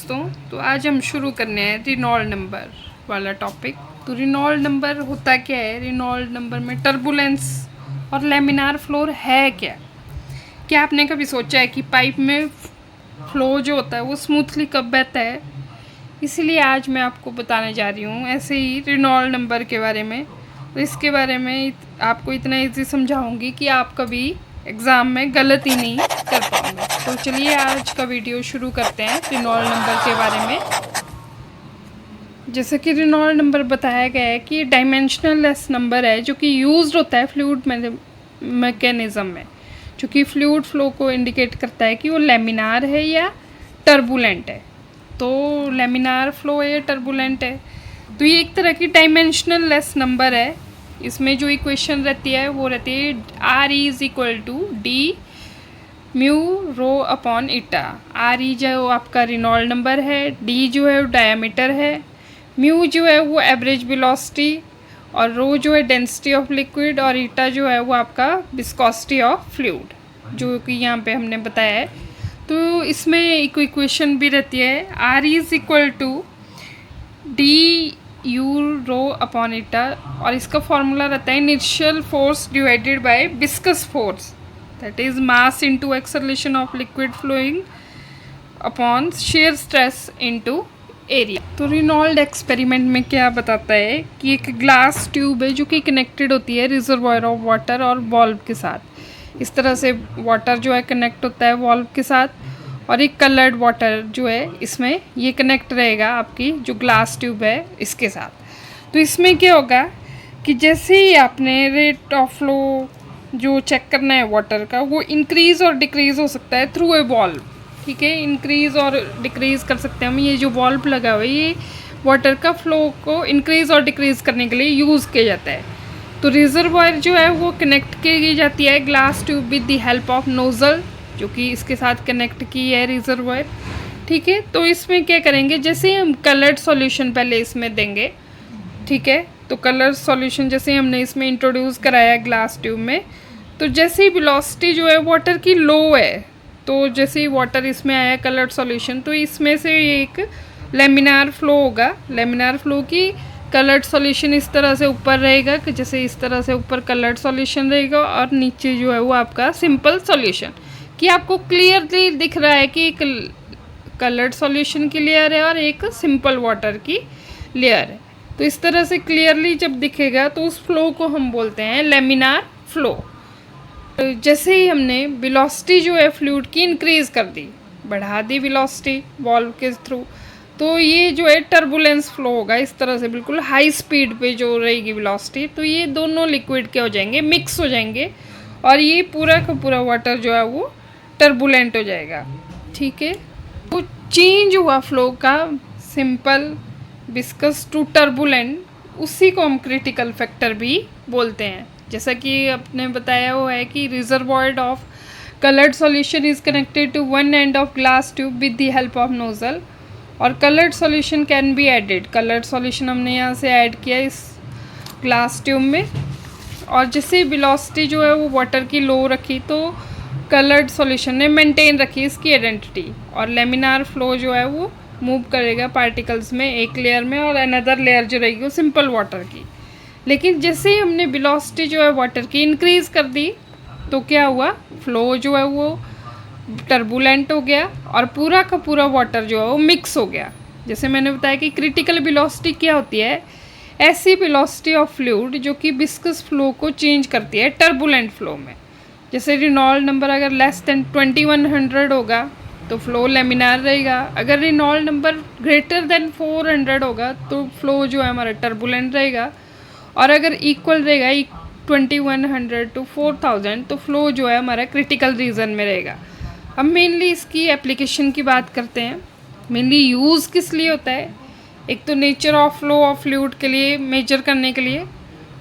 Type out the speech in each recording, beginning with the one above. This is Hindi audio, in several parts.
दोस्तों, तो आज हम शुरू करने हैं रेनॉल्ड नंबर वाला टॉपिक। तो रेनॉल्ड नंबर होता क्या है? रेनॉल्ड नंबर में टर्बुलेंस और लैमिनार फ्लो है क्या आपने कभी सोचा है कि पाइप में फ्लो जो होता है वो स्मूथली कब बहता है? इसीलिए आज मैं आपको बताने जा रही हूँ ऐसे ही रेनॉल्ड नंबर के बारे में। तो इसके बारे में आपको इतना ईजी समझाऊंगी कि आप कभी एग्ज़ाम में गलती नहीं कर पाओगे। तो चलिए आज का वीडियो शुरू करते हैं रेनॉल्ड नंबर के बारे में। जैसे कि रेनॉल्ड नंबर बताया गया है कि डायमेंशनल लेस नंबर है जो कि यूज्ड होता है फ्लूइड मैकेनिज़्म में, जो कि फ्लूइड फ्लो को इंडिकेट करता है कि वो लेमिनार है या टर्बुलेंट है। तो लेमिनार फ्लो है या टर्बुलेंट है, तो ये एक तरह की डायमेंशनल लेस नंबर है। इसमें जो इक्वेशन रहती है वो रहती है R=D म्यू रो अपॉन ईटा। R जो आपका रेनॉल्ड नंबर है, D जो है वो डायमीटर है, म्यू जो है वो एवरेज वेलोसिटी, और रो जो है डेंसिटी ऑफ लिक्विड, और ईटा जो है वो आपका विस्कोसिटी ऑफ फ्लूइड, जो कि यहाँ पे हमने बताया है। तो इसमें एक इक्वेशन भी रहती है R=D यू रो अपॉन ईटा, और इसका फॉर्मूला रहता है initial force divided by viscous force, that is mass into acceleration of liquid flowing upon shear stress into area. तो रेनॉल्ड एक्सपेरिमेंट में क्या बताता है कि एक ग्लास ट्यूब है जो कि कनेक्टेड होती है रिजर्वॉयर ऑफ वाटर और वॉल्व के साथ। इस तरह से वाटर जो है कनेक्ट होता है वॉल्व के साथ, और एक कलर्ड वाटर जो है इसमें ये कनेक्ट रहेगा आपकी जो ग्लास ट्यूब है इसके साथ। तो इसमें क्या होगा कि जैसे ही आपने रेट ऑफ फ्लो जो चेक करना है वाटर का, वो इंक्रीज़ और डिक्रीज़ हो सकता है थ्रू ए वॉल्व। ठीक है, इंक्रीज़ और डिक्रीज़ कर सकते हैं हम। ये जो वॉल्व लगा हुआ है ये वाटर का फ्लो को इंक्रीज़ और डिक्रीज़ करने के लिए यूज़ किया जाता है। तो रिजर्वॉयर जो है वो कनेक्ट की जाती है glass tube with the help of nozzle, जो कि इसके साथ कनेक्ट की है रिजर्वॉयर। ठीक है, तो इसमें क्या करेंगे, जैसे हम कलर्ड सॉल्यूशन पहले इसमें देंगे। ठीक है, तो कलर्ड सॉल्यूशन जैसे हमने इसमें इंट्रोड्यूस कराया ग्लास ट्यूब में, तो जैसे ही वेलोसिटी जो है वाटर की लो है, तो जैसे ही वाटर इसमें आया कलर्ड सॉल्यूशन, तो इसमें से एक लेमिनार फ्लो होगा। लेमिनार फ्लो की कलर्ड सॉल्यूशन इस तरह से ऊपर रहेगा कि जैसे इस तरह से ऊपर कलर्ड सॉल्यूशन रहेगा, और नीचे जो है वो आपका सिंपल सॉल्यूशन। कि आपको क्लियरली दिख रहा है कि एक कलर्ड सॉल्यूशन की लेयर है और एक सिंपल वाटर की लेयर है। तो इस तरह से क्लियरली जब दिखेगा तो उस फ्लो को हम बोलते हैं लेमिनार फ्लो। जैसे ही हमने वेलोसिटी जो है फ्लूइड की इंक्रीज़ कर दी, बढ़ा दी वेलोसिटी वॉल्व के थ्रू, तो ये जो है टर्बुलेंस फ्लो होगा। इस तरह से बिल्कुल हाई स्पीड पे जो रहेगी वेलोसिटी, तो ये दोनों लिक्विड के हो जाएंगे, मिक्स हो जाएंगे, और ये पूरा का पूरा वाटर जो है वो टर्बुलेंट हो जाएगा। ठीक है, तो चेंज हुआ फ्लो का सिंपल विस्कस टू टर्बुलेंट, उसी को हम क्रिटिकल फैक्टर भी बोलते हैं। जैसा कि आपने बताया हुआ है कि reservoir of coloured solution is connected to one end of glass tube with the help of nozzle, और coloured solution can be added. Coloured solution हमने यहाँ से ऐड किया इस ग्लास ट्यूब में, और जैसे वेलोसिटी जो है वो वाटर की लो रखी, तो कलर्ड सॉल्यूशन ने मेंटेन रखी इसकी आइडेंटिटी, और लेमिनार फ्लो जो है वो मूव करेगा पार्टिकल्स में, एक लेयर में, और अनदर लेयर जो रहेगी वो सिंपल वाटर की। लेकिन जैसे ही हमने वेलोसिटी जो है वाटर की इंक्रीज़ कर दी, तो क्या हुआ, फ्लो जो है वो टर्बुलेंट हो गया, और पूरा का पूरा वाटर जो है वो मिक्स हो गया। जैसे मैंने बताया कि क्रिटिकल वेलोसिटी क्या होती है, ऐसी वेलोसिटी ऑफ फ्लूइड जो कि विस्कस फ्लो को चेंज करती है टर्बुलेंट फ्लो में। जैसे रेनॉल्ड नंबर अगर लेस देन 2100 होगा तो फ्लो लेमिनार रहेगा। अगर रेनॉल्ड नंबर ग्रेटर देन 400 होगा तो फ्लो जो है हमारा टर्बुलेंट रहेगा, और अगर इक्वल रहेगा 2100 to 4000 तो फ्लो जो है हमारा क्रिटिकल रीजन में रहेगा। अब मेनली इसकी एप्लीकेशन की बात करते हैं। मेनली यूज़ किस लिए होता है, एक तो nature of flow of fluid के लिए मेजर करने के लिए,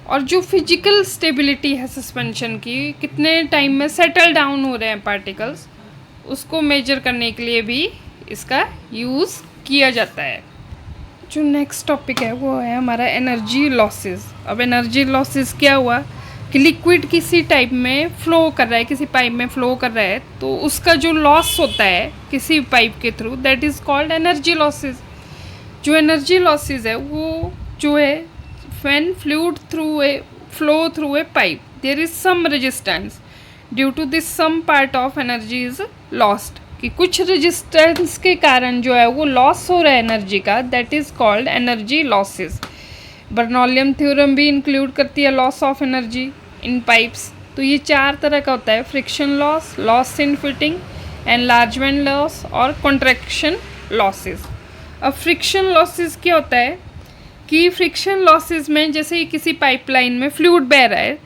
और जो फिजिकल स्टेबिलिटी है सस्पेंशन की, कितने टाइम में सेटल डाउन हो रहे हैं पार्टिकल्स, उसको मेजर करने के लिए भी इसका यूज़ किया जाता है। जो नेक्स्ट टॉपिक है वो है हमारा एनर्जी लॉसेस। अब एनर्जी लॉसेस क्या हुआ कि लिक्विड किसी टाइप में फ्लो कर रहा है, किसी पाइप में फ्लो कर रहा है, तो उसका जो लॉस होता है किसी पाइप के through, that is called energy losses. जो एनर्जी लॉसेस है वो जो है when fluid flow through a pipe there is some resistance, due to this some part of energy is lost, कि कुछ रेजिस्टेंस के कारण जो है वो लॉस हो रहा है एनर्जी का, that is called energy losses. Bernoullian theorem भी इंक्लूड करती है loss of energy in pipes. तो ये 4 तरह का होता है: friction loss, loss in fitting, enlargement loss और कॉन्ट्रैक्शन लॉसेस। अब फ्रिक्शन लॉसेस क्या होता है कि फ्रिक्शन लॉसेस में जैसे किसी पाइपलाइन में फ्लूइड बह रहा है,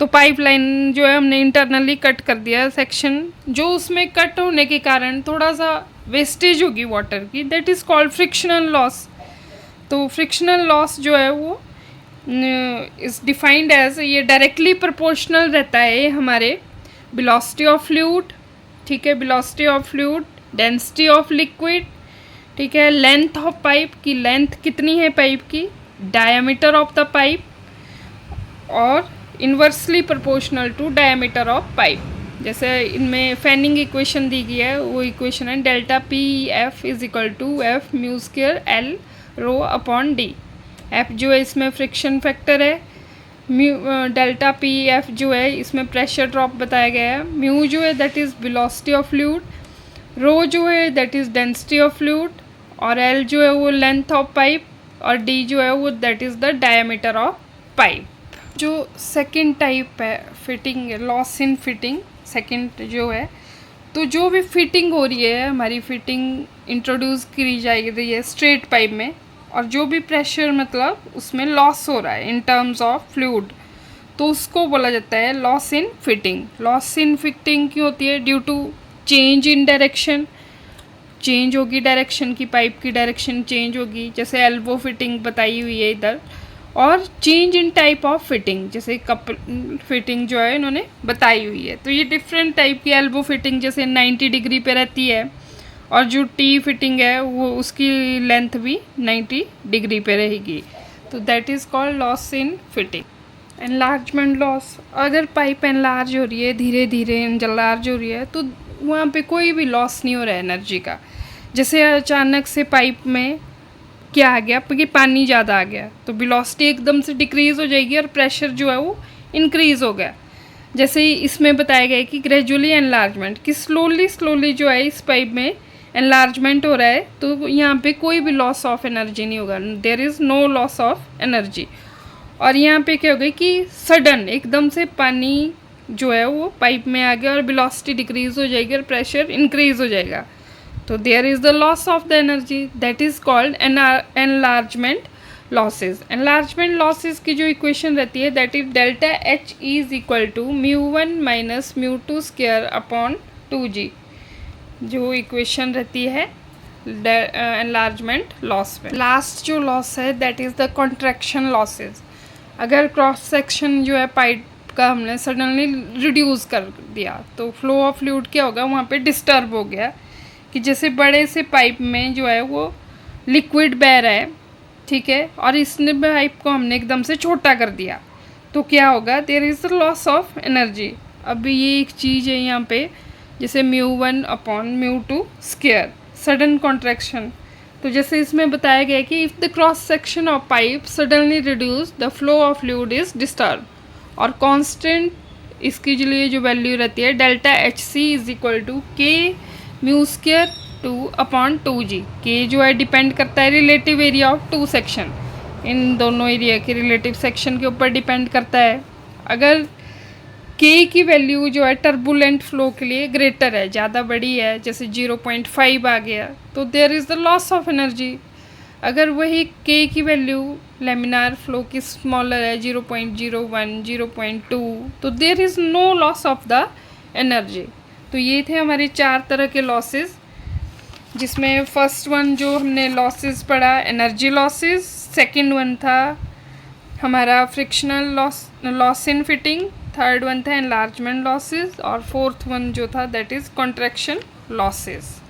तो पाइपलाइन जो है हमने इंटरनली कट कर दिया सेक्शन, जो उसमें कट होने के कारण थोड़ा सा वेस्टेज होगी वाटर की, that is called frictional loss. तो फ्रिक्शनल लॉस जो है वो इज़ डिफाइंड एज, ये डायरेक्टली प्रोपोर्शनल रहता है हमारे वेलोसिटी ऑफ फ्लूइड, ठीक है, velocity of fluid, density of liquid, ठीक है, लेंथ ऑफ पाइप की लेंथ कितनी है पाइप की, डायमीटर ऑफ द पाइप, और inversely proportional to diameter of pipe. जैसे इनमें फैनिंग इक्वेशन दी गई है, वो इक्वेशन है delta P F is equal to F mu square L rho upon D. F जो है इसमें फ्रिक्शन फैक्टर है, म्यू डेल्टा पी एफ जो है इसमें प्रेशर ड्रॉप बताया गया है, म्यू जो है that is velocity of fluid, rho जो है that is density of fluid, और एल जो है वो लेंथ ऑफ पाइप, और डी जो है वो that is the diameter of pipe. जो सेकंड टाइप है fitting, loss in fitting second जो है, तो जो भी फिटिंग हो रही है हमारी, फिटिंग इंट्रोड्यूस की जाएगी है स्ट्रेट पाइप में, और जो भी प्रेशर मतलब उसमें लॉस हो रहा है इन टर्म्स ऑफ फ्लूइड, तो उसको बोला जाता है loss in fitting. Loss in fitting क्यों होती है? Due to change in direction, change होगी डायरेक्शन की, पाइप की डायरेक्शन चेंज होगी, जैसे एल्बो फिटिंग बताई हुई है इधर, और change in type of fitting, जैसे कप फिटिंग जो है इन्होंने बताई हुई है। तो ये डिफरेंट टाइप की एल्बो फिटिंग जैसे 90 डिग्री पे रहती है, और जो टी फिटिंग है वो उसकी लेंथ भी 90 डिग्री पे रहेगी, तो that is called loss in fitting. Enlargement loss, अगर पाइप एनलार्ज हो रही है, धीरे धीरे एनलार्ज हो रही है, तो वहाँ पे कोई भी लॉस नहीं हो रहा है एनर्जी का। जैसे अचानक से पाइप में क्या आ गया कि पानी ज़्यादा आ गया, तो वेलोसिटी एकदम से डिक्रीज़ हो जाएगी और प्रेशर जो है वो इंक्रीज़ हो गया। जैसे ही इसमें बताया गया है कि ग्रेजुअली एनलार्जमेंट, कि स्लोली जो है इस पाइप में एनलार्जमेंट हो रहा है, तो यहाँ पे कोई भी लॉस ऑफ एनर्जी नहीं होगा, there is no loss of energy. और यहाँ पे क्या हो गया कि सडन एकदम से पानी जो है वो पाइप में आ गया और वेलोसिटी डिक्रीज़ हो जाएगी और प्रेशर इंक्रीज़ हो जाएगा, तो there is the loss of the energy, that is called enlargement losses. Enlargement losses की जो इक्वेशन रहती है that is delta H is equal to μ1 minus μ2 square upon 2g, जो इक्वेशन रहती है एनलार्जमेंट लॉस में। लास्ट जो लॉस है that is the contraction losses. अगर क्रॉस सेक्शन जो है पाइप का हमने सडनली रिड्यूस कर दिया, तो फ्लो ऑफ फ्लूइड क्या होगा, वहाँ पे डिस्टर्ब हो गया, कि जैसे बड़े से पाइप में जो है वो लिक्विड बह रहा है, ठीक है, और इसने पाइप को हमने एकदम से छोटा कर दिया, तो क्या होगा, there is the loss of energy. अब ये एक चीज़ है यहाँ पे, जैसे μ1 अपॉन μ2 स्क्वायर, सडन कॉन्ट्रैक्शन। तो जैसे इसमें बताया गया कि if the cross section of pipe suddenly reduce the flow of fluid is disturb, और कांस्टेंट इसकी जो लिए जो वैल्यू रहती है delta H C is equal to K mu square 2 upon 2g। K जो है डिपेंड करता है रिलेटिव एरिया ऑफ 2 सेक्शन, इन दोनों एरिया के रिलेटिव सेक्शन के ऊपर डिपेंड करता है। अगर के की वैल्यू जो है टर्बुलेंट फ्लो के लिए ग्रेटर है, ज़्यादा बड़ी है, जैसे 0.5 आ गया, तो there is the loss of energy. अगर वही के की वैल्यू लेमिनार फ्लो की स्मॉलर है, 0.01 0.2, तो there is no loss of the energy. तो ये थे हमारे 4 तरह के लॉसेस, जिसमें फर्स्ट वन जो हमने लॉसेस पढ़ा एनर्जी लॉसेस, सेकंड वन था हमारा frictional loss in fitting, third one था एनलार्जमेंट लॉसेस, और फोर्थ वन जो था दैट इज़ कॉन्ट्रैक्शन लॉसेस।